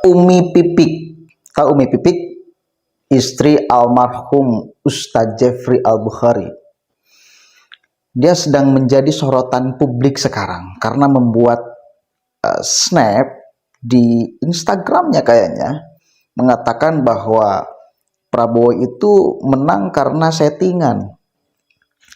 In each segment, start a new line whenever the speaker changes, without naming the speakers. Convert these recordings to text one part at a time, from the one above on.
Umi Pipik. Tahu Umi Pipik? Istri almarhum Ustadz Jeffrey Al-Bukhari. Dia sedang menjadi sorotan publik sekarang karena membuat snap di Instagramnya kayaknya, mengatakan bahwa Prabowo itu menang karena settingan.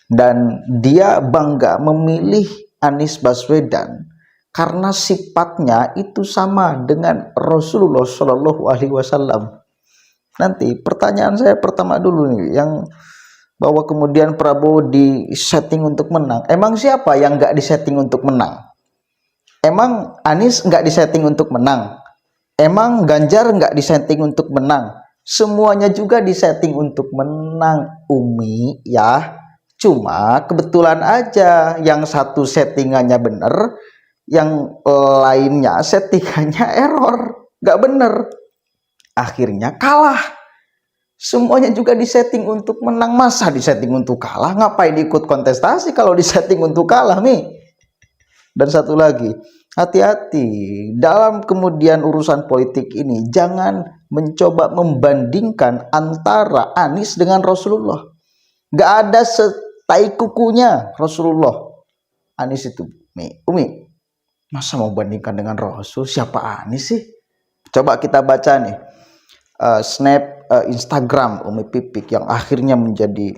Dan dia bangga memilih Anies Baswedan karena sifatnya itu sama dengan Rasulullah Shallallahu Alaihi Wasallam. Nanti pertanyaan saya pertama dulu nih, yang bahwa kemudian Prabowo disetting untuk menang. Emang siapa yang nggak disetting untuk menang? Emang Anies nggak disetting untuk menang? Emang Ganjar nggak disetting untuk menang? Semuanya juga disetting untuk menang, Umi ya. Cuma kebetulan aja yang satu settingannya bener, yang lainnya settingannya error, nggak bener. Akhirnya kalah. Semuanya juga disetting untuk menang. Masa disetting untuk kalah? Ngapain ikut kontestasi kalau disetting untuk kalah nih? Dan satu lagi, hati-hati dalam kemudian urusan politik ini. Jangan mencoba membandingkan antara Anies dengan Rasulullah. Gak ada setai kukunya Rasulullah. Anies itu, Umi, masa mau bandingkan dengan Rasul? Siapa Anies sih? Coba kita baca nih snap Instagram Umi Pipik yang akhirnya menjadi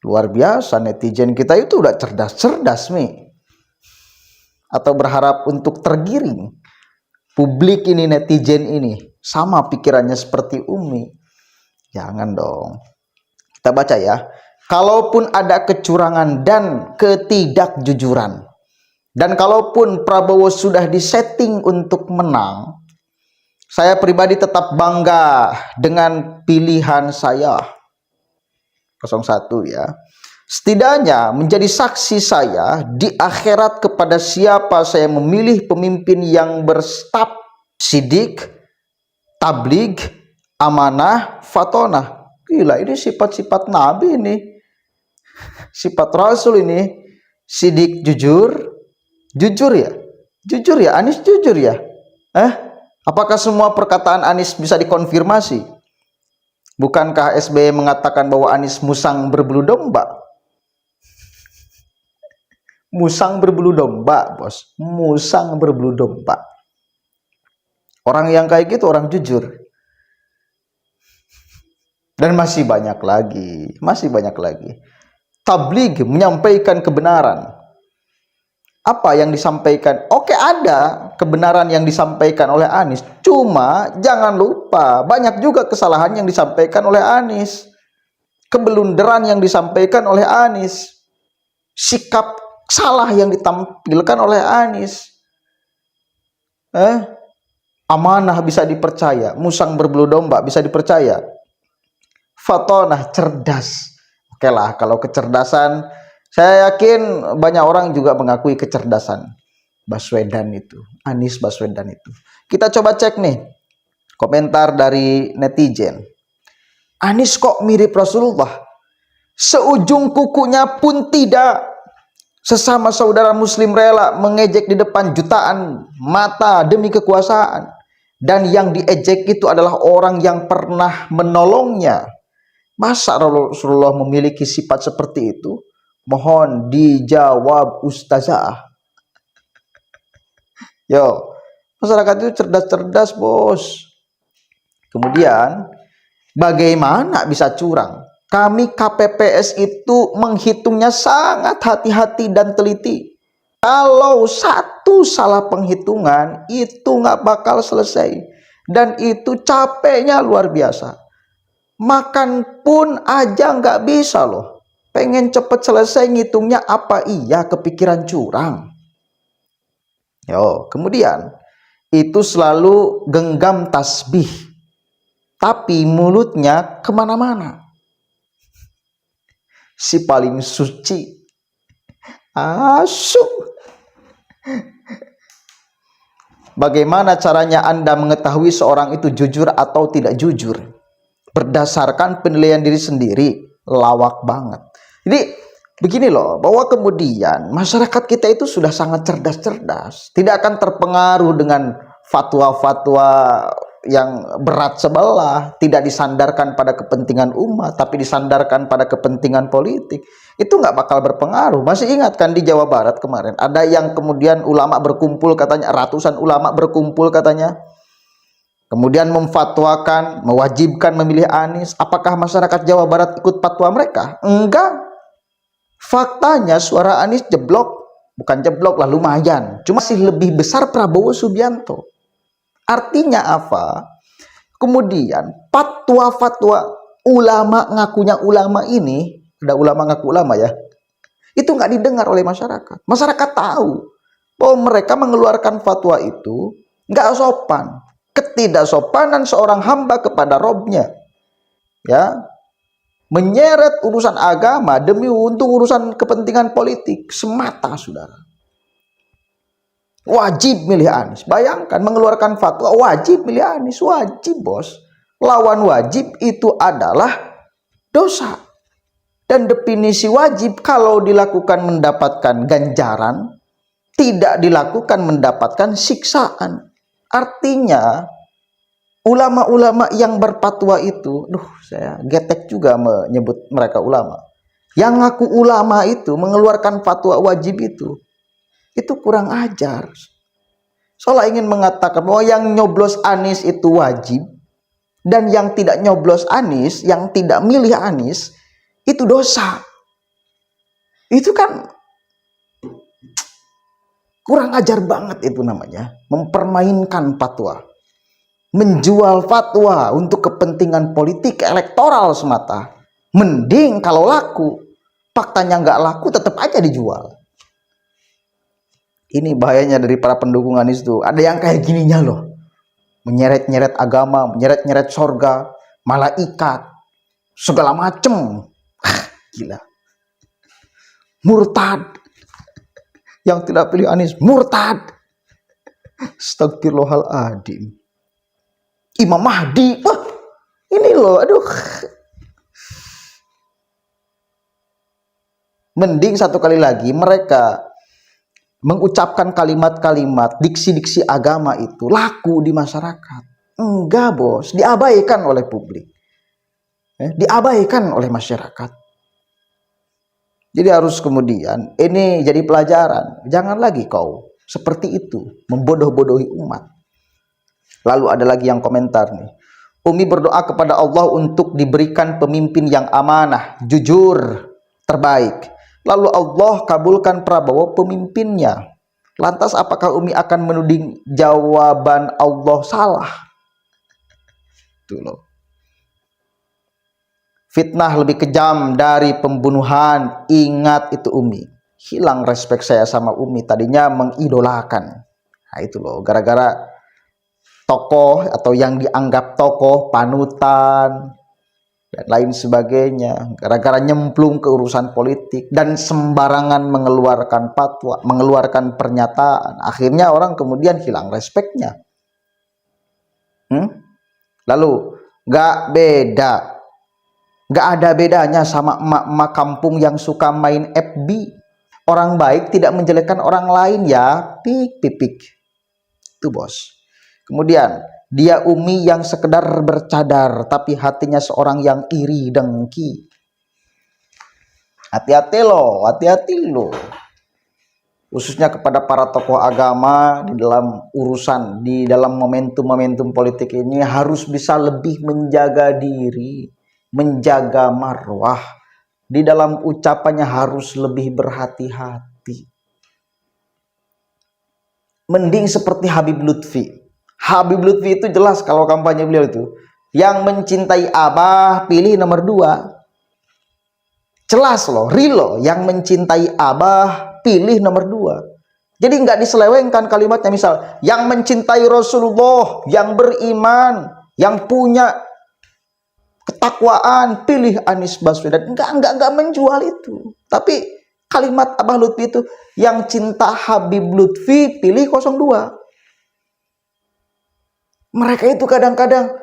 luar biasa. Netizen kita itu udah cerdas-cerdas nih, atau berharap untuk tergiring. Publik ini, netizen ini sama pikirannya seperti Umi. Jangan dong. Kita baca ya. Kalaupun ada kecurangan dan ketidakjujuran, dan kalaupun Prabowo sudah disetting untuk menang, saya pribadi tetap bangga dengan pilihan saya 01 ya. Setidaknya menjadi saksi saya di akhirat kepada siapa saya memilih pemimpin yang berstaf sidik, tabligh, amanah, fatonah. Gila, ini sifat-sifat Nabi ini. Sifat Rasul ini. Sidik, jujur. Jujur ya? Jujur ya? Anies jujur ya? Apakah semua perkataan Anies bisa dikonfirmasi? Bukankah SBY mengatakan bahwa Anies musang berbulu domba? Musang berbulu domba, bos. Musang berbulu domba. Orang yang kayak gitu orang jujur. Dan masih banyak lagi. Masih banyak lagi. Tabligh menyampaikan kebenaran. Apa yang disampaikan? Oke, ada kebenaran yang disampaikan oleh Anies. Cuma jangan lupa banyak juga kesalahan yang disampaikan oleh Anies. Kebelunderan yang disampaikan oleh Anies. Sikap salah yang ditampilkan oleh Anies. Amanah bisa dipercaya. Musang berbulu domba bisa dipercaya. Fatonah, cerdas. Oke lah, kalau kecerdasan, saya yakin banyak orang juga mengakui kecerdasan Baswedan itu, Anies Baswedan itu. Kita coba cek nih komentar dari netizen. Anies kok mirip Rasulullah? Seujung kukunya pun tidak. Sesama saudara muslim rela mengejek di depan jutaan mata demi kekuasaan. Dan yang diejek itu adalah orang yang pernah menolongnya. Masa Rasulullah memiliki sifat seperti itu? Mohon dijawab Ustazah. Yo, masyarakat itu cerdas-cerdas, bos. Kemudian, bagaimana bisa curang? Kami KPPS itu menghitungnya sangat hati-hati dan teliti. Kalau satu salah penghitungan, itu nggak bakal selesai. Dan itu capeknya luar biasa. Makan pun aja nggak bisa loh. Pengen cepet selesai ngitungnya, apa iya kepikiran curang? Yo, kemudian itu selalu genggam tasbih, tapi mulutnya kemana-mana. Si paling suci. Asyuk. Bagaimana caranya Anda mengetahui seorang itu jujur atau tidak jujur? Berdasarkan penilaian diri sendiri. Lawak banget. Jadi begini loh, bahwa kemudian masyarakat kita itu sudah sangat cerdas-cerdas, tidak akan terpengaruh dengan fatwa-fatwa yang berat sebelah, tidak disandarkan pada kepentingan umat, tapi disandarkan pada kepentingan politik, itu nggak bakal berpengaruh. Masih ingat kan di Jawa Barat kemarin, ada yang kemudian ulama berkumpul katanya, ratusan ulama berkumpul katanya, kemudian memfatwakan, mewajibkan memilih Anies. Apakah masyarakat Jawa Barat ikut fatwa mereka? Enggak. Faktanya suara Anies jeblok, bukan jeblok lah, lumayan, cuma masih lebih besar Prabowo Subianto. Artinya apa? Kemudian fatwa-fatwa ulama ngakunya ulama ini, ada ulama ngaku ulama ya, itu nggak didengar oleh masyarakat. Masyarakat tahu bahwa mereka mengeluarkan fatwa itu nggak sopan, ketidaksopanan seorang hamba kepada Robnya, ya, menyeret urusan agama demi untuk urusan kepentingan politik semata, saudara. Wajib milih Anies. Bayangkan mengeluarkan fatwa wajib milih Anies. Wajib, bos. Lawan wajib itu adalah dosa. Dan definisi wajib kalau dilakukan mendapatkan ganjaran, tidak dilakukan mendapatkan siksaan. Artinya ulama-ulama yang berfatwa itu, saya getek juga menyebut mereka ulama. Yang ngaku ulama itu mengeluarkan fatwa wajib itu kurang ajar. Seolah ingin mengatakan bahwa yang nyoblos Anies itu wajib, dan yang tidak nyoblos Anies, yang tidak milih Anies, itu dosa. Itu kan kurang ajar banget, itu namanya mempermainkan fatwa, menjual fatwa untuk kepentingan politik elektoral semata. Mending kalau laku, faktanya nggak laku tetap aja dijual. Ini bahayanya dari para pendukung Anies tuh. Ada yang kayak gininya loh. Menyeret-nyeret agama, menyeret-nyeret sorga, malaikat, segala macem. Gila. Murtad. Yang tidak pilih Anies, murtad. Astagfirullahaladzim. Imam Mahdi. Wah, ini loh, aduh. Mending satu kali lagi mereka mengucapkan kalimat-kalimat, diksi-diksi agama itu laku di masyarakat. Enggak, bos, diabaikan oleh publik, diabaikan oleh masyarakat. Jadi harus kemudian ini jadi pelajaran. Jangan lagi kau seperti itu, membodoh-bodohi umat. Lalu ada lagi yang komentar nih, Umi berdoa kepada Allah untuk diberikan pemimpin yang amanah, jujur, terbaik. Lalu Allah kabulkan Prabowo pemimpinnya. Lantas apakah Umi akan menuding jawaban Allah salah? Tuh loh. Fitnah lebih kejam dari pembunuhan. Ingat itu Umi. Hilang respek saya sama Umi. Tadinya mengidolakan. Nah itu loh. Gara-gara tokoh atau yang dianggap tokoh, panutan, dan lain sebagainya, gara-gara nyemplung ke urusan politik dan sembarangan mengeluarkan fatwa, mengeluarkan pernyataan, akhirnya orang kemudian hilang respeknya. Lalu gak ada bedanya sama emak-emak kampung yang suka main FB. Orang baik tidak menjelekkan orang lain ya, pik. Itu bos. Kemudian dia Umi yang sekedar bercadar, tapi hatinya seorang yang iri dengki. Hati-hati loh. Khususnya kepada para tokoh agama di dalam urusan, di dalam momentum-momentum politik ini harus bisa lebih menjaga diri, menjaga marwah. Di dalam ucapannya harus lebih berhati-hati. Mending seperti Habib Lutfi. Habib Lutfi itu jelas kalau kampanye beliau itu, yang mencintai Abah pilih nomor 2. Jelas loh, real loh, yang mencintai Abah pilih nomor 2. Jadi nggak diselewengkan kalimatnya. Misal yang mencintai Rasulullah, yang beriman, yang punya ketakwaan pilih Anies Baswedan. Enggak menjual itu. Tapi kalimat Abah Lutfi itu, yang cinta Habib Lutfi pilih 02. Mereka itu kadang-kadang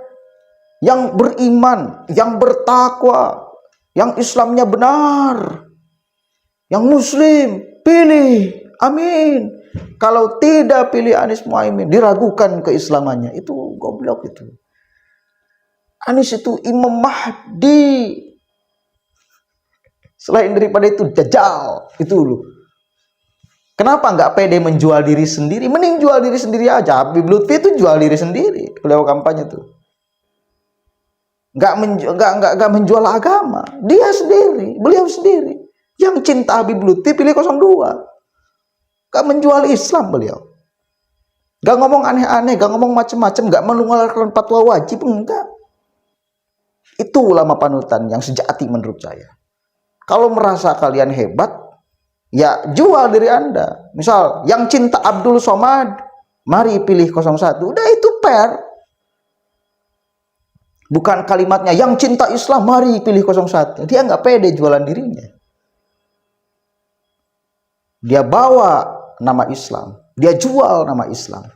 yang beriman, yang bertakwa, yang Islamnya benar, yang Muslim, pilih, amin. Kalau tidak pilih Anies Muhaimin, diragukan keislamannya. Itu goblok itu. Anies itu Imam Mahdi. Selain daripada itu Dajjal. Itu loh. Kenapa nggak pede menjual diri sendiri? Mending jual diri sendiri aja. Habib Lutfi itu jual diri sendiri. Beliau kampanye tuh. Nggak menjual agama. Dia sendiri. Beliau sendiri. Yang cinta Habib Lutfi pilih 02. Nggak menjual Islam beliau. Nggak ngomong aneh-aneh. Nggak ngomong macem-macem. Nggak mengeluarkan fatwa wajib. Enggak. Itu ulama panutan yang sejati menurut saya. Kalau merasa kalian hebat, ya jual diri Anda. Misal yang cinta Abdul Somad, mari pilih 01. Udah itu fair. Bukan kalimatnya yang cinta Islam, mari pilih 01. Dia nggak pede jualan dirinya. Dia bawa nama Islam, dia jual nama Islam.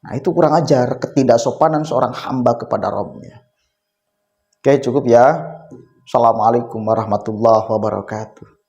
Nah itu kurang ajar, ketidaksopanan seorang hamba kepada Rabbnya. Oke, cukup ya. Assalamualaikum warahmatullahi wabarakatuh.